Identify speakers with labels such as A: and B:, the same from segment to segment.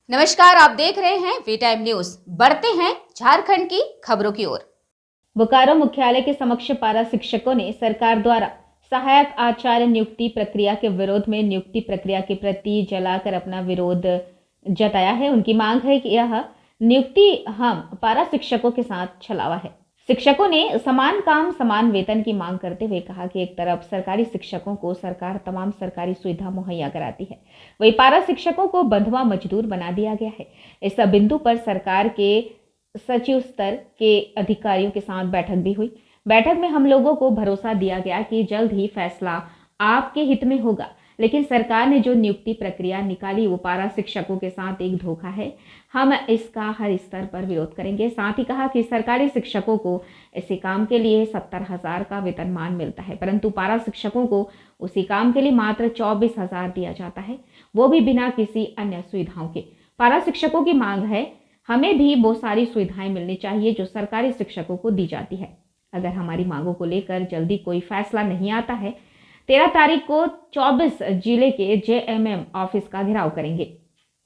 A: नमस्कार, आप देख रहे हैं वी टाइम न्यूज। बढ़ते हैं झारखंड की खबरों की ओर। बोकारो मुख्यालय के समक्ष पारा शिक्षकों ने सरकार द्वारा सहायक आचार्य नियुक्ति प्रक्रिया के विरोध में नियुक्ति प्रक्रिया के प्रति जलाकर अपना विरोध जताया है। उनकी मांग है कि यह नियुक्ति हम पारा शिक्षकों के साथ छलावा है। शिक्षकों ने समान काम समान वेतन की मांग करते हुए कहा कि एक तरफ सरकारी शिक्षकों को सरकार तमाम सरकारी सुविधा मुहैया कराती है, वही पारा शिक्षकों को बंधुआ मजदूर बना दिया गया है। इस बिंदु पर सरकार के सचिव स्तर के अधिकारियों के साथ बैठक भी हुई। बैठक में हम लोगों को भरोसा दिया गया कि जल्द ही फैसला आपके हित में होगा, लेकिन सरकार ने जो नियुक्ति प्रक्रिया निकाली वो पारा शिक्षकों के साथ एक धोखा है। हम इसका हर स्तर पर विरोध करेंगे। साथ ही कहा कि सरकारी शिक्षकों को इसी काम के लिए 70,000 का वेतनमान मिलता है, परंतु पारा शिक्षकों को उसी काम के लिए मात्र 24,000 दिया जाता है, वो भी बिना किसी अन्य सुविधाओं के। पारा शिक्षकों की मांग है हमें भी वो सारी सुविधाएं मिलनी चाहिए जो सरकारी शिक्षकों को दी जाती है। अगर हमारी मांगों को लेकर जल्दी कोई फैसला नहीं आता है, 13 तारीख को 24 जिले के जेएमएम ऑफिस का घेराव करेंगे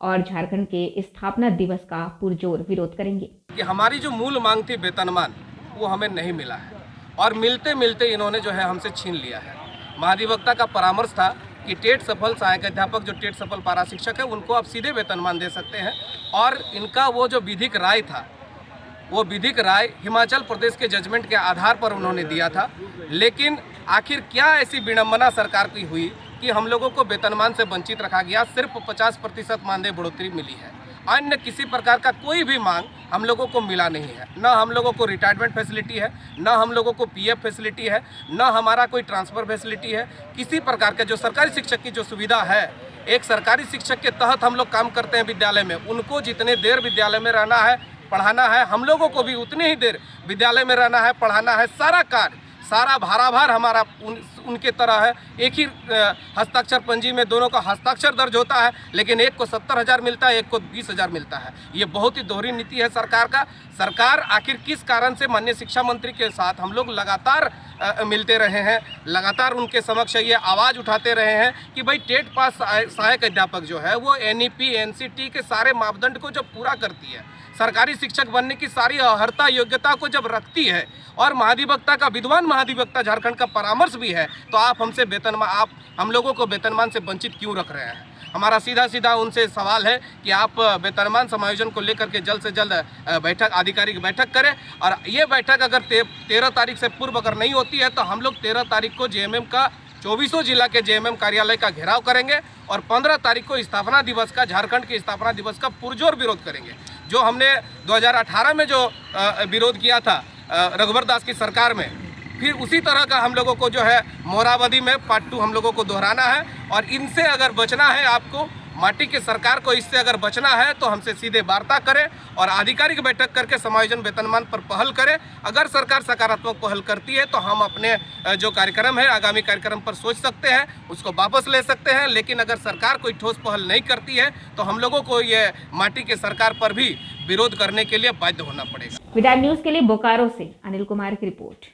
A: और झारखंड के स्थापना दिवस का पुरजोर विरोध करेंगे।
B: कि हमारी जो मूल मांग थी वेतनमान, वो हमें नहीं मिला है और मिलते मिलते इन्होंने जो है हमसे छीन लिया है। महाधिवक्ता का परामर्श था कि टेट सफल सहायक अध्यापक जो टेट सफल पारा शिक्षक है उनको आप सीधे वेतनमान दे सकते हैं, और इनका वो जो विधिक राय था वो विधिक राय हिमाचल प्रदेश के जजमेंट के आधार पर उन्होंने दिया था। लेकिन आखिर क्या ऐसी विडंबना सरकार की हुई कि हम लोगों को वेतनमान से वंचित रखा गया। सिर्फ 50% मानदेय बढ़ोतरी मिली है, अन्य किसी प्रकार का कोई भी मांग हम लोगों को मिला नहीं है। न हम लोगों को रिटायरमेंट फैसिलिटी है, न हम लोगों को पीएफ फैसिलिटी है, न हमारा कोई ट्रांसफ़र फैसिलिटी है। किसी प्रकार का जो सरकारी शिक्षक की जो सुविधा है, एक सरकारी शिक्षक के तहत हम लोग काम करते हैं विद्यालय में, उनको जितने देर विद्यालय में रहना है पढ़ाना है, हम लोगों को भी उतनी ही देर विद्यालय में रहना है पढ़ाना है। सारा कार्य सारा भाराभार हमारा उनके तरह है। एक ही हस्ताक्षर पंजी में दोनों का हस्ताक्षर दर्ज होता है, लेकिन एक को 70,000 मिलता है, एक को 20,000 मिलता है। ये बहुत ही दोहरी नीति है सरकार का। सरकार आखिर किस कारण से माननीय शिक्षा मंत्री के साथ हम लोग लगातार मिलते रहे हैं, लगातार उनके समक्ष ये आवाज़ उठाते रहे हैं कि भाई टेट पास सहायक अध्यापक जो है वो एनईपी एनसीटी के सारे मापदंड को जब पूरा करती है, सरकारी शिक्षक बनने की सारी अर्हता योग्यता को जब रखती है, और महाधिवक्ता का विद्वान महाधिवक्ता झारखंड का परामर्श भी है, तो आप हमसे वेतनमान, आप हम लोगों को वेतनमान से वंचित क्यों रख रहे हैं? हमारा सीधा सीधा उनसे सवाल है कि आप वेतनमान समायोजन को लेकर के जल्द से जल्द बैठक आधिकारिक बैठक करें, और ये बैठक अगर 13 तारीख से पूर्व अगर नहीं होती है तो हम लोग 13 तारीख को जेएमएम का 24 जिला के जेएमएम कार्यालय का घेराव करेंगे और 15 तारीख को स्थापना दिवस का, झारखंड के स्थापना दिवस का पुरजोर विरोध करेंगे। जो हमने 2018 में जो विरोध किया था रघुवर दास की सरकार में, फिर उसी तरह का हम लोगों को जो है मोरावती में पार्ट 2 हम लोगों को दोहराना है। और इनसे अगर बचना है, आपको माटी की सरकार को इससे अगर बचना है तो हमसे सीधे वार्ता करें और आधिकारिक बैठक करके समायोजन वेतनमान पर पहल करें। अगर सरकार सकारात्मक पहल करती है तो हम अपने जो कार्यक्रम है, आगामी कार्यक्रम पर सोच सकते हैं, उसको वापस ले सकते हैं। लेकिन अगर सरकार कोई ठोस पहल नहीं करती है तो हम लोगों को ये माटी की सरकार पर भी विरोध करने के लिए बाध्य होना पड़ेगा।
A: वी टाइम न्यूज के लिए बोकारो से अनिल कुमार की रिपोर्ट।